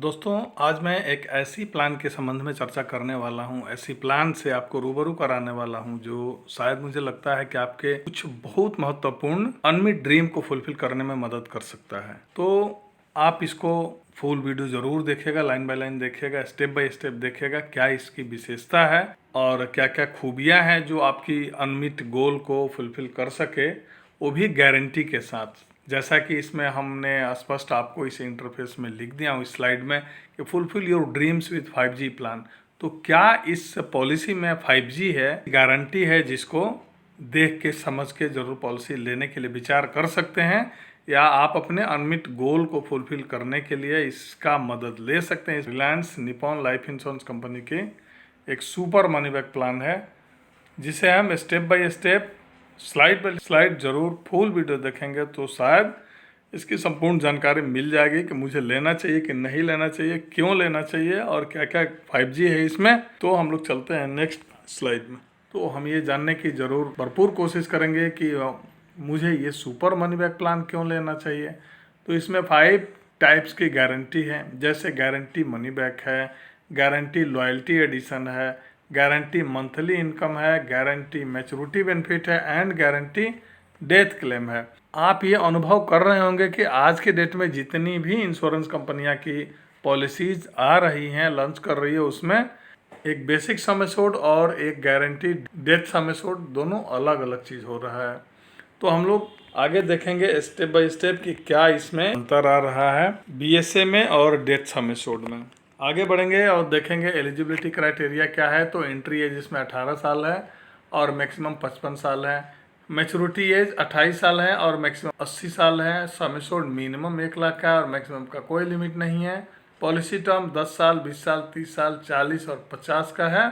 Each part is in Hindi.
दोस्तों, आज मैं एक ऐसी प्लान के संबंध में चर्चा करने वाला हूं, ऐसी प्लान से आपको रूबरू कराने वाला हूं जो शायद मुझे लगता है कि आपके कुछ बहुत महत्वपूर्ण अनमिट ड्रीम को फुलफिल करने में मदद कर सकता है। तो आप इसको फुल वीडियो जरूर देखिएगा, लाइन बाय लाइन देखिएगा, स्टेप बाय स्टेप देखिएगा क्या इसकी विशेषता है और क्या क्या खूबियां हैं जो आपकी अनमिट गोल को फुलफिल कर सके, वो भी गारंटी के साथ। जैसा कि इसमें हमने स्पष्ट आपको इस इंटरफेस में लिख दिया हूँ इस स्लाइड में कि fulfil your dreams with 5G plan. तो क्या इस पॉलिसी में 5G है, गारंटी है, जिसको देख के समझ के जरूर पॉलिसी लेने के लिए विचार कर सकते हैं, या आप अपने अनमिट गोल को फुलफिल करने के लिए इसका मदद ले सकते हैं। Reliance Nippon life insurance company की एक सुपर मनी बैक प्लान है, जिसे हम step by step, slide bye slide जरूर फुल वीडियो देखेंगे तो शायद इसकी संपूर्ण जानकारी मिल जाएगी कि मुझे लेना चाहिए कि नहीं लेना चाहिए, क्यों लेना चाहिए और क्या क्या 5G है इसमें। तो हम लोग चलते हैं नेक्स्ट स्लाइड में। तो हम ये जानने की जरूर भरपूर कोशिश करेंगे कि मुझे ये सुपर मनी बैक प्लान क्यों लेना चाहिए। तो इसमें 5 टाइप्स की गारंटी है, जैसे गारंटी मनी बैक है, गारंटी लॉयल्टी एडिशन है, गारंटी मंथली इनकम है, गारंटी मैच्योरिटी बेनिफिट है एंड गारंटी डेथ क्लेम है। आप ये अनुभव कर रहे होंगे कि आज के डेट में जितनी भी इंश्योरेंस कंपनियां की पॉलिसीज आ रही हैं, लॉन्च कर रही है, उसमें एक बेसिक सम एश्योर्ड और एक गारंटी डेथ सम एश्योर्ड, दोनों अलग अलग चीज़ हो रहा है। तो हम लोग आगे देखेंगे स्टेप बाय स्टेप कि क्या इसमें अंतर आ रहा है BSA में और डेथ सम एश्योर्ड में। आगे बढ़ेंगे और देखेंगे एलिजिबिलिटी क्राइटेरिया क्या है। तो एंट्री एज इसमें 18 साल है और मैक्सिमम 55 साल है। मैच्योरिटी एज 28 साल है और मैक्सिमम 80 साल है। सम एश्योर्ड मिनिमम 1 लाख का और मैक्सिमम का कोई लिमिट नहीं है। पॉलिसी टर्म 10 साल, 20 साल, 30 साल, 40 और 50 का है।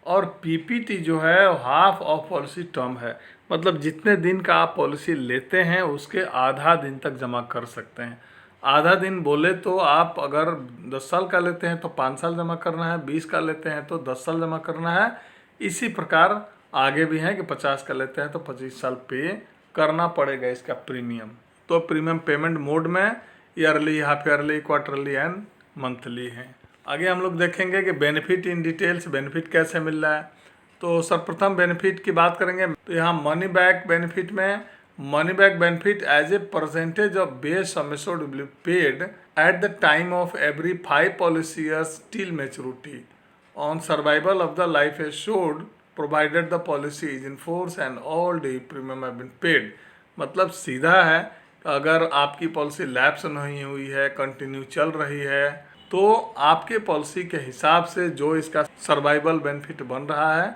और PPT जो है हाफ ऑफ पॉलिसी टर्म है, मतलब जितने दिन का आप पॉलिसी लेते हैं उसके आधा दिन तक जमा कर सकते हैं। आधा दिन बोले तो आप अगर 10 साल का लेते हैं तो 5 साल जमा करना है, 20 का लेते हैं तो 10 साल जमा करना है। इसी प्रकार आगे भी है कि 50 का लेते हैं तो 25 साल पे करना पड़ेगा इसका प्रीमियम। तो प्रीमियम पेमेंट मोड में yearly, half yearly, quarterly and monthly है। आगे हम लोग देखेंगे कि बेनिफिट इन डिटेल्स, बेनिफिट कैसे मिल रहा है। तो सर्वप्रथम बेनिफिट की बात करेंगे तो यहाँ मनी बैक बेनिफिट में money back benefit as a percentage of base sum assured will be paid at the time of every 5 policy years till maturity on survival of the life assured provided the policy is in force and all due premium have been paid. मतलब सीधा है, अगर आपकी पॉलिसी लैप्स नहीं हुई है, कंटिन्यू चल रही है, तो आपके पॉलिसी के हिसाब से जो इसका सर्वाइवल बेनिफिट बन रहा है,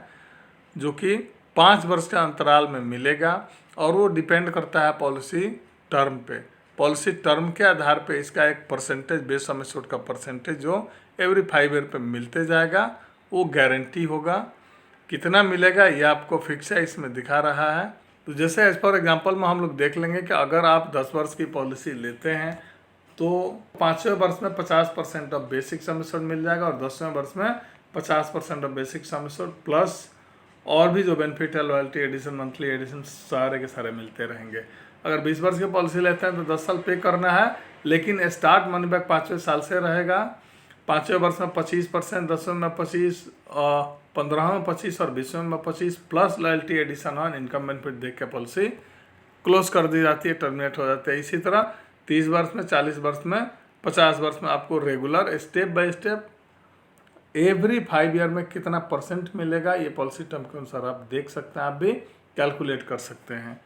जो कि 5 वर्ष के अंतराल में मिलेगा, और वो डिपेंड करता है पॉलिसी टर्म पे। पॉलिसी टर्म के आधार पे इसका एक परसेंटेज, बेस सम एश्योर्ड का परसेंटेज जो एवरी 5 ईयर पे मिलते जाएगा, वो गारंटी होगा। कितना मिलेगा ये आपको फिक्स है, इसमें दिखा रहा है। तो जैसे एज फॉर एग्जांपल में हम लोग देख लेंगे कि अगर आप 10 वर्ष की पॉलिसी लेते हैं तो 5वें वर्ष में 50% ऑफ बेसिक सम एश्योर्ड मिल जाएगा और 10वें वर्ष में 50% of basic sum assured plus और भी जो बेनिफिट है, लॉयल्टी एडिशन, मंथली एडिशन, सारे के सारे मिलते रहेंगे। अगर 20 वर्ष की पॉलिसी लेते हैं तो 10 साल पे करना है, लेकिन स्टार्ट मनी बैक 5वें साल से रहेगा। 5वें वर्ष में 25%, 10वें में 25, 15वें में 25 और 20वें में 25 प्लस लॉयल्टी एडिशन और इनकम बेनिफिट देख के पॉलिसी क्लोज कर दी जाती है, टर्मिनेट हो जाती है। इसी तरह 30 वर्ष में, 40 वर्ष में, 50 वर्ष में आपको regular step by step every 5 year में कितना परसेंट मिलेगा, ये पॉलिसी टर्म के अनुसार आप देख सकते हैं, आप भी कैलकुलेट कर सकते हैं।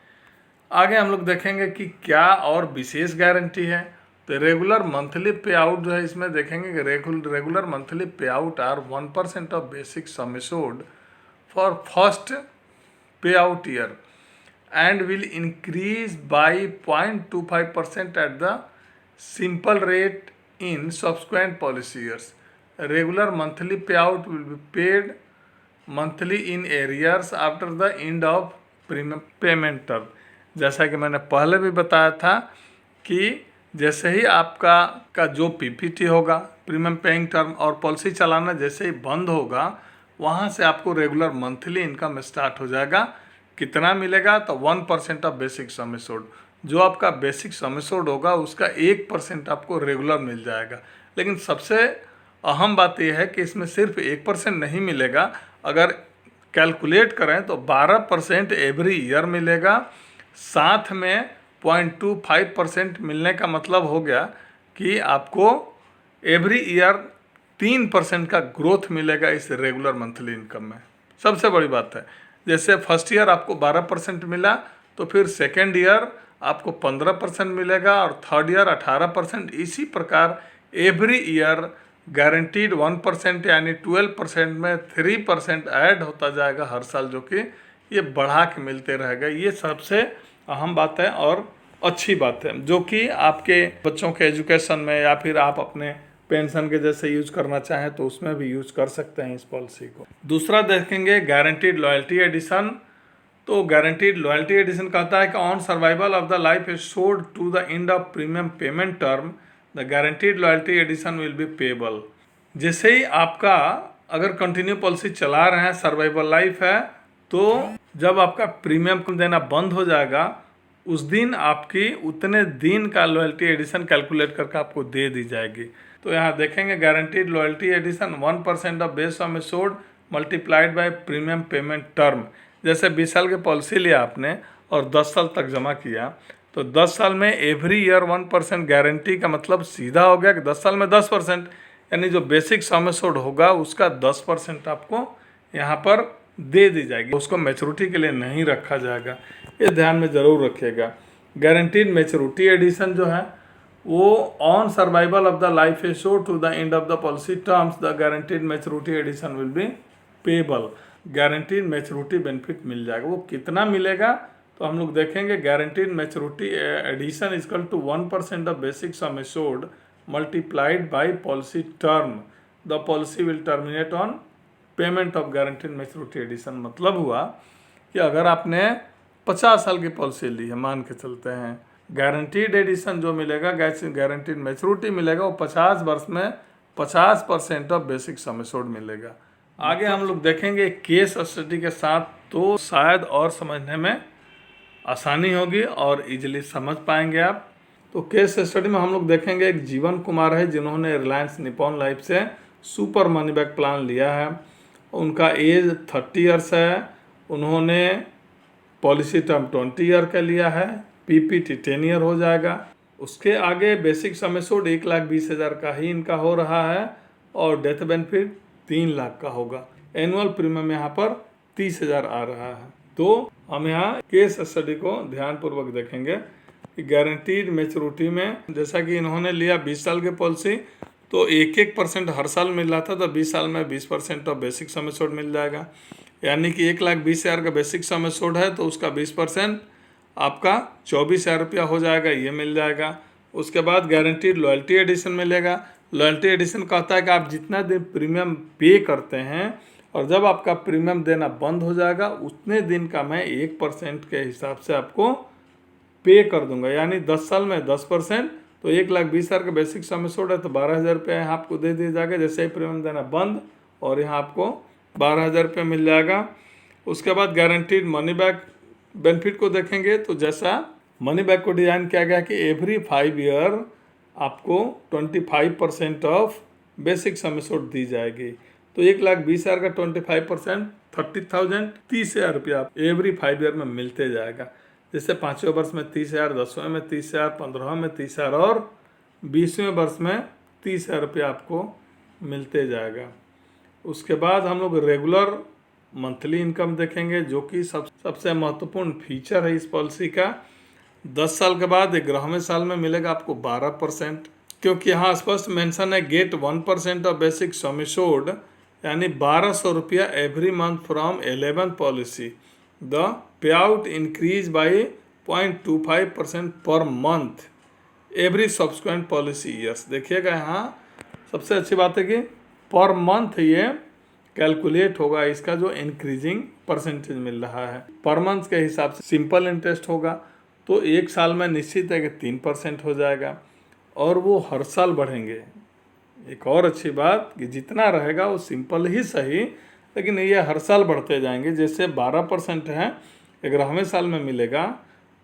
आगे हम लोग देखेंगे कि क्या और विशेष गारंटी है। तो रेगुलर मंथली पे आउट जो है, इसमें देखेंगे कि regular monthly payout are 1% of basic sum assured for first payout year and will increase by 0.25% at the simple rate in subsequent policy years. Regular monthly payout will be paid monthly in arrears after the end of premium payment term. जैसा कि मैंने पहले भी बताया था कि जैसे ही आपका जो PPT होगा, प्रीमियम पेइंग टर्म, और पॉलिसी चलाना जैसे ही बंद होगा, वहाँ से आपको रेगुलर मंथली इनकम स्टार्ट हो जाएगा। कितना मिलेगा तो 1% ऑफ बेसिक सम एश्योर्ड। जो आपका बेसिक सम एश्योर्ड होगा उसका 1% आपको रेगुलर मिल जाएगा। लेकिन सबसे अहम बात यह है कि इसमें सिर्फ 1% नहीं मिलेगा, अगर कैलकुलेट करें तो 12% एवरी ईयर मिलेगा। साथ में 0.25% मिलने का मतलब हो गया कि आपको एवरी ईयर 3% का ग्रोथ मिलेगा इस रेगुलर मंथली इनकम में। सबसे बड़ी बात है, जैसे फर्स्ट ईयर आपको 12% मिला, तो फिर सेकेंड ईयर आपको 15% मिलेगा और थर्ड ईयर 18%। इसी प्रकार एवरी ईयर गारंटीड 1% यानी 12% में 3% ऐड होता जाएगा हर साल, जो कि ये बढ़ा के मिलते रहेगा। ये सबसे अहम बात है और अच्छी बात है, जो कि आपके बच्चों के एजुकेशन में या फिर आप अपने पेंशन के जैसे यूज करना चाहें तो उसमें भी यूज कर सकते हैं इस पॉलिसी को। दूसरा देखेंगे गारंटीड लॉयल्टी एडिशन। तो गारंटीड लॉयल्टी एडिशन कहता है कि on survival of the life assured to the end of premium payment term the guaranteed loyalty addition will be payable. जैसे ही आपका अगर कंटिन्यू पॉलिसी चला रहे हैं, सर्वाइवल लाइफ है, तो जब आपका प्रीमियम देना बंद हो जाएगा उस दिन आपकी उतने दिन का लॉयल्टी एडिशन कैलकुलेट करके आपको दे दी जाएगी। तो यहाँ देखेंगे guaranteed loyalty addition 1% of base sum assured multiplied by premium payment term. जैसे 20 साल की पॉलिसी लिया आपने और 10 साल तक जमा किया, तो 10 साल में एवरी ईयर 1% गारंटी का मतलब सीधा हो गया कि 10 साल में 10%, यानी जो बेसिक सम एश्योर्ड होगा उसका 10% आपको यहाँ पर दे दी जाएगी, उसको मैच्योरिटी के लिए नहीं रखा जाएगा। ये ध्यान में ज़रूर रखिएगा। गारंटीड मैच्योरिटी एडिशन जो है वो on survival of the life assured to the end of the policy terms the guaranteed maturity addition will be payable. Guaranteed maturity benefit मिल जाएगा। वो कितना मिलेगा तो हम लोग देखेंगे। Guaranteed maturity addition equal to 1% of basic sum assured multiplied by policy term. The policy will terminate on payment of guaranteed maturity addition. मतलब हुआ कि अगर आपने 50 साल की पॉलिसी ली है, मान के चलते हैं, गारंटीड एडिशन जो मिलेगा, गारंटीड मैच्योरिटी मिलेगा, वो 50 वर्ष में 50% ऑफ बेसिक सम एश्योर्ड मिलेगा। आगे हम लोग देखेंगे केस स्टडी के साथ, तो शायद और समझने में आसानी होगी और इजीली समझ पाएंगे आप। तो केस स्टडी में हम लोग देखेंगे एक जीवन कुमार है जिन्होंने रिलायंस निपॉन लाइफ से सुपर मनी बैक प्लान लिया है। उनका एज 30 ईयर्स है। उन्होंने पॉलिसी टर्म 20 ईयर का लिया है। पीपीटी 10 ईयर हो जाएगा। उसके आगे बेसिक सम एश्योर्ड 1,20,000 का ही इनका हो रहा है और डेथ बेनिफिट 3 लाख का होगा। एनुअल प्रीमियम यहाँ पर 30,000 आ रहा है। तो हम यहाँ केस स्टडी को ध्यानपूर्वक देखेंगे कि गारंटीड मैच्योरिटी में जैसा कि इन्होंने लिया 20 साल की पॉलिसी, तो 1% हर साल मिल रहा था, तो 20 साल में 20% ऑफ बेसिक सम एश्योर्ड मिल जाएगा। यानी कि 1,20,000 का बेसिक सम एश्योर्ड है तो उसका 20% आपका 24,000 रुपया हो जाएगा, ये मिल जाएगा। उसके बाद गारंटीड लॉयल्टी एडिशन मिलेगा। लॉयल्टी एडिशन कहता है कि आप जितना दिन प्रीमियम पे करते हैं और जब आपका प्रीमियम देना बंद हो जाएगा उतने दिन का मैं 1% के हिसाब से आपको पे कर दूंगा। यानी 10 साल में 10%, तो 1,20,000 का बेसिक सम एश्योर्ड है तो 12,000 रुपये यहाँ आपको दे दिया जाएगा जैसे ही प्रीमियम देना बंद, और यहाँ आपको 12,000 रुपये मिल जाएगा। उसके बाद गारंटीड मनी बैक बेनिफिट को देखेंगे, तो जैसा मनी बैक को डिज़ाइन किया गया कि एवरी 5 ईयर आपको 25% ऑफ बेसिक सम एश्योर्ड दी जाएगी। तो 1,20,000 का 25% 30,000, 30,000 रुपया एवरी 5 ईयर में मिलते जाएगा। जैसे 5वें वर्ष में 30,000, 10वें में 30,000, 15वें में 30,000 और 20वें वर्ष में 30,000 रुपया आपको मिलते जाएगा। उसके बाद हम लोग रेगुलर मंथली इनकम देखेंगे, जो कि सबसे महत्वपूर्ण फीचर है इस पॉलिसी का। 10 साल के बाद 11वें साल में मिलेगा आपको 12%, क्योंकि यहाँ स्पष्ट मेंशन है get 1% of basic sum assured, यानी 1,200 रुपया every month from 11th policy. The payout increase by 0.25% per month every subsequent policy years. देखिएगा यहाँ सबसे अच्छी बात है कि पर मंथ ये कैलकुलेट होगा, इसका जो इंक्रीजिंग परसेंटेज मिल रहा है पर मंथ के हिसाब से सिंपल इंटरेस्ट होगा। तो 1 साल में निश्चित है कि 3% हो जाएगा और वो हर साल बढ़ेंगे। एक और अच्छी बात कि जितना रहेगा वो सिंपल ही सही, लेकिन ये हर साल बढ़ते जाएंगे। जैसे 12% है 11वें साल में मिलेगा,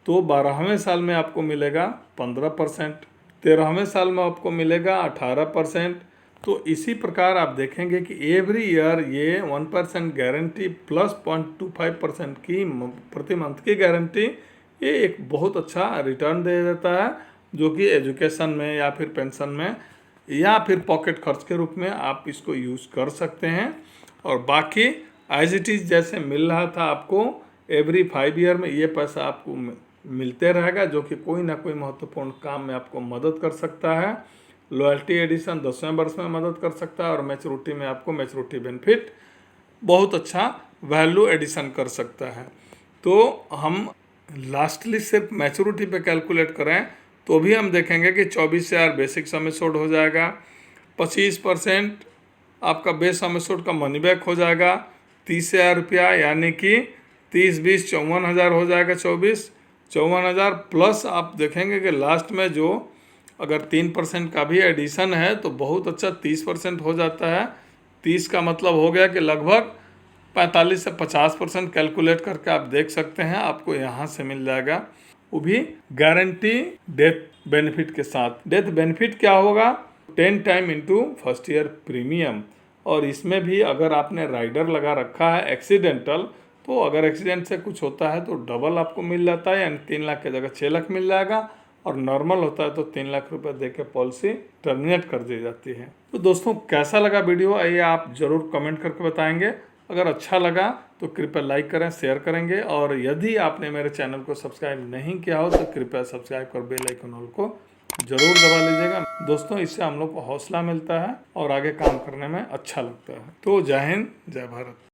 तो 12वें साल में आपको मिलेगा 15%, 13वें साल में आपको मिलेगा 18%। तो इसी प्रकार आप देखेंगे कि एवरी ईयर ये 1% गारंटी प्लस 0.25% की प्रति मंथ की गारंटी, ये एक बहुत अच्छा रिटर्न दे देता है, जो कि एजुकेशन में या फिर पेंशन में या फिर पॉकेट खर्च के रूप में आप इसको यूज़ कर सकते हैं। और बाकी एज इट इज़ जैसे मिल रहा था आपको, एवरी 5 ईयर में ये पैसा आपको मिलते रहेगा, जो कि कोई ना कोई महत्वपूर्ण काम में आपको मदद कर सकता है। लॉयल्टी एडिशन 10वें वर्ष में मदद कर सकता है और मैच्योरिटी में आपको मैच्योरिटी बेनिफिट बहुत अच्छा वैल्यू एडिशन कर सकता है। तो हम लास्टली सिर्फ मैच्योरिटी पे कैलकुलेट करें तो भी हम देखेंगे कि 24,000 बेसिक सम एश्योर्ड हो जाएगा, 25% आपका बेस सम एश्योर्ड का मनी बैक हो जाएगा 30,000 रुपया, यानी कि 30 20 54,000 हो जाएगा। 54,000 प्लस आप देखेंगे कि लास्ट में जो अगर 3% का भी एडिशन है तो बहुत अच्छा 30% हो जाता है। 30 का मतलब हो गया कि लगभग 45 से 50% कैलकुलेट करके आप देख सकते हैं, आपको यहाँ से मिल जाएगा, वो भी गारंटी डेथ बेनिफिट के साथ। डेथ बेनिफिट क्या होगा? 10 time into first year premium. और इसमें भी अगर आपने राइडर लगा रखा है एक्सीडेंटल, तो अगर एक्सीडेंट से कुछ होता है तो डबल आपको मिल जाता है, यानी 3 लाख की जगह 6 लाख मिल जाएगा। और नॉर्मल होता है तो 3 लाख रुपए दे के पॉलिसी टर्मिनेट कर दी जाती है। तो दोस्तों कैसा लगा वीडियो, आइए आप ज़रूर कमेंट करके बताएंगे। अगर अच्छा लगा तो कृपया लाइक करें, शेयर करेंगे, और यदि आपने मेरे चैनल को सब्सक्राइब नहीं किया हो तो कृपया सब्सक्राइब कर बेल आइकन ऑल को जरूर दबा लीजिएगा दोस्तों। इससे हम लोग को हौसला मिलता है और आगे काम करने में अच्छा लगता है। तो जय हिंद, जय भारत।